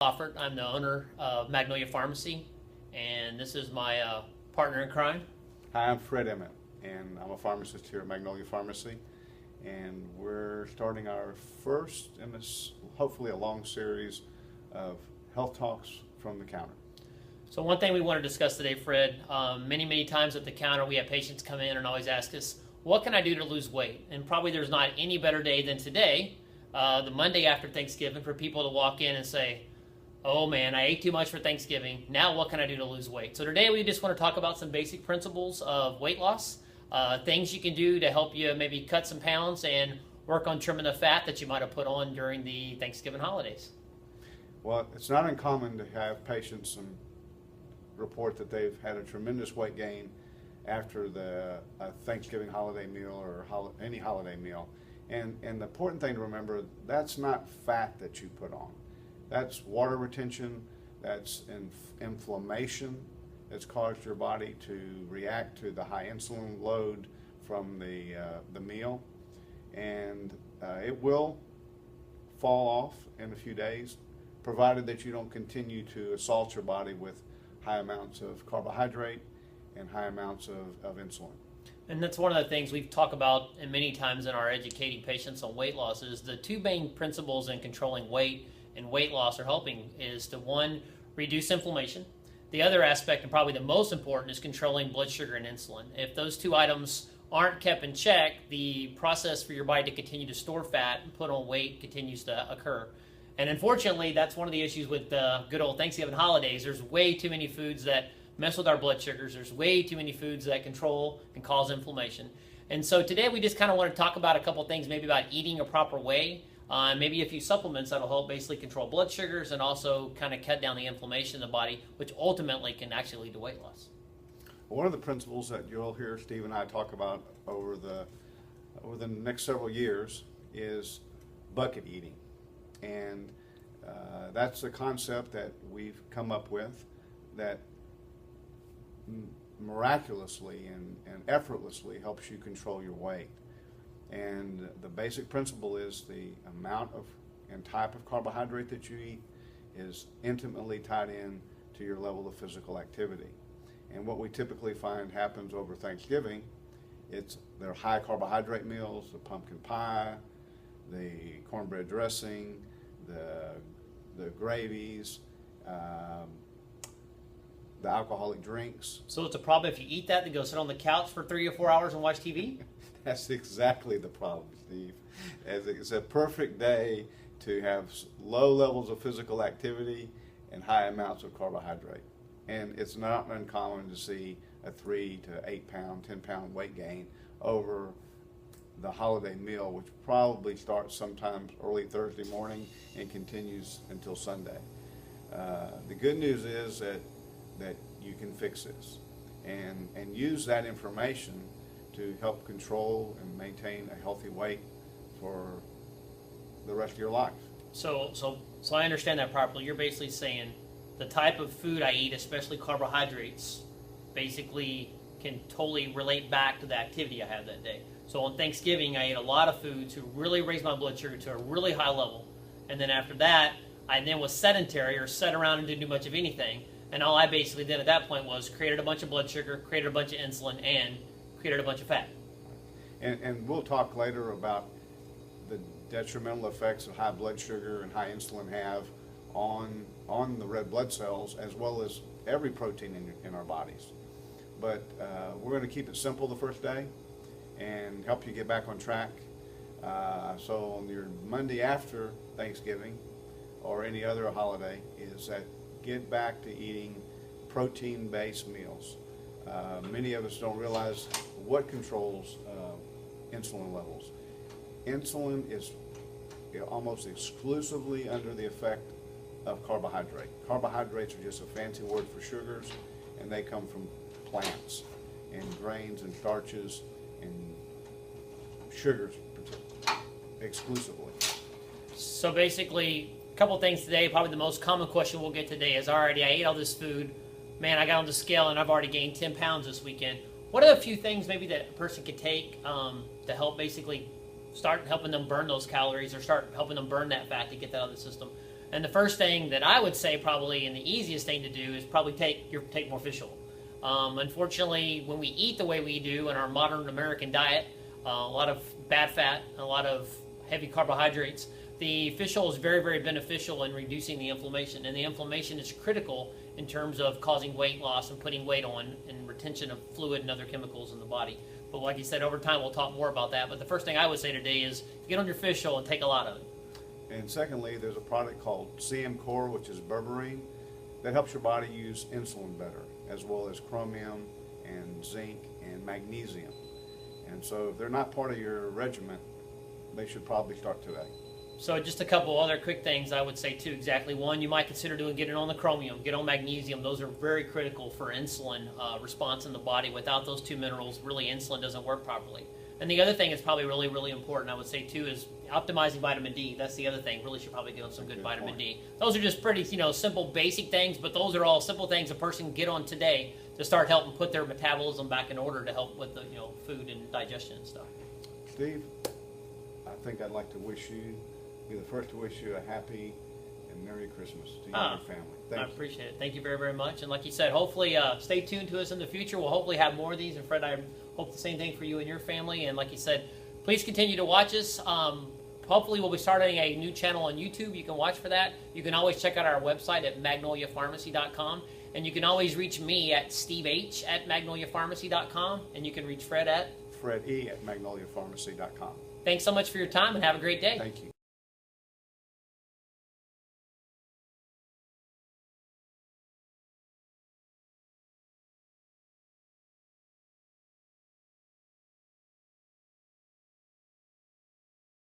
Offert. I'm the owner of Magnolia Pharmacy, and this is my partner in crime. Hi, I'm Fred Emmett, and I'm a pharmacist here at Magnolia Pharmacy, and we're starting our first in this, hopefully a long series of health talks from the counter. So one thing we want to discuss today, Fred, many times at the counter we have patients come in and always ask us, what can I do to lose weight? And probably there's not any better day than today, the Monday after Thanksgiving, for people to walk in and say, oh man, I ate too much for Thanksgiving. Now what can I do to lose weight? So today we just want to talk about some basic principles of weight loss, things you can do to help you maybe cut some pounds and work on trimming the fat that you might have put on during the Thanksgiving holidays. Well, it's not uncommon to have patients report that they've had a tremendous weight gain after the Thanksgiving holiday meal or any holiday meal. And the important thing to remember, that's not fat that you put on. That's water retention, that's inflammation that's caused your body to react to the high insulin load from the meal. And it will fall off in a few days, provided that you don't continue to assault your body with high amounts of carbohydrate and high amounts of insulin. And that's one of the things we've talked about and many times in our educating patients on weight loss is the two main principles in controlling weight and weight loss or helping is to, one, reduce inflammation. The other aspect, and probably the most important, is controlling blood sugar and insulin. If those two items aren't kept in check, the process for your body to continue to store fat and put on weight continues to occur. And unfortunately, that's one of the issues with the good old Thanksgiving holidays. There's way too many foods that mess with our blood sugars. There's way too many foods that control and cause inflammation. And so today we just kind of want to talk about a couple things, maybe about eating a proper way, maybe a few supplements that'll help basically control blood sugars and also kind of cut down the inflammation in the body, which ultimately can actually lead to weight loss. One of the principles that you'll hear Steve and I talk about over the next several years is bucket eating. And that's a concept that we've come up with that miraculously and effortlessly helps you control your weight. And the basic principle is the amount of and type of carbohydrate that you eat is intimately tied in to your level of physical activity. And what we typically find happens over Thanksgiving, they're high carbohydrate meals, the pumpkin pie, the cornbread dressing, the gravies, the alcoholic drinks. So it's a problem if you eat that, then go sit on the couch for 3 or 4 hours and watch TV? That's exactly the problem, Steve. It's a perfect day to have low levels of physical activity and high amounts of carbohydrate. And it's not uncommon to see a 3 to 8 pound, 10 pound weight gain over the holiday meal, which probably starts sometimes early Thursday morning and continues until Sunday. The good news is that you can fix this and use that information to help control and maintain a healthy weight for the rest of your life. So I understand that properly. You're basically saying the type of food I eat, especially carbohydrates, basically can totally relate back to the activity I have that day. So on Thanksgiving, I ate a lot of foods to really raise my blood sugar to a really high level. And then after that, I then was sedentary or sat around and didn't do much of anything. And all I basically did at that point was created a bunch of blood sugar, created a bunch of insulin, and created a bunch of fat. And we'll talk later about the detrimental effects of high blood sugar and high insulin have on the red blood cells as well as every protein in our bodies. But we're going to keep it simple the first day and help you get back on track. So on your Monday after Thanksgiving or any other holiday is that get back to eating protein-based meals. Many of us don't realize what controls insulin levels. Insulin is almost exclusively under the effect of carbohydrate. Carbohydrates are just a fancy word for sugars, and they come from plants and grains and starches and sugars exclusively. So basically, a couple things today. Probably the most common question we'll get today is, I ate all this food. Man, I got on the scale and I've already gained 10 pounds this weekend. What are a few things maybe that a person could take to help basically start helping them burn those calories or start helping them burn that fat to get that out of the system? And the first thing that I would say probably, and the easiest thing to do, is probably take more fish oil. Unfortunately, when we eat the way we do in our modern American diet, a lot of bad fat, a lot of heavy carbohydrates, the fish oil is very, very beneficial in reducing the inflammation. And the inflammation is critical in terms of causing weight loss and putting weight on and retention of fluid and other chemicals in the body. But like you said, over time we'll talk more about that. But the first thing I would say today is get on your fish oil and take a lot of it. And secondly, there's a product called CM Core, which is berberine, that helps your body use insulin better, as well as chromium and zinc and magnesium. And so if they're not part of your regimen, they should probably start today. So just a couple other quick things I would say too. Exactly. One, you might consider getting on the chromium, get on magnesium. Those are very critical for insulin response in the body. Without those two minerals, really insulin doesn't work properly. And the other thing is probably really, really important, I would say too, is optimizing vitamin D. That's the other thing. Really should probably get on some good vitamin D. Those are just pretty, simple, basic things, but those are all simple things a person can get on today to start helping put their metabolism back in order to help with the, food and digestion and stuff. Steve, I think I'd like to be the first to wish you a happy and Merry Christmas to you and your family. Thank you. I appreciate it. Thank you very, very much. And like you said, hopefully stay tuned to us in the future. We'll hopefully have more of these. And Fred, I hope the same thing for you and your family. And like you said, please continue to watch us. Hopefully we'll be starting a new channel on YouTube. You can watch for that. You can always check out our website at magnoliapharmacy.com. And you can always reach me at steveh@magnoliapharmacy.com. And you can reach Fred at Fred E. at magnoliapharmacy.com. Thanks so much for your time and have a great day. Thank you.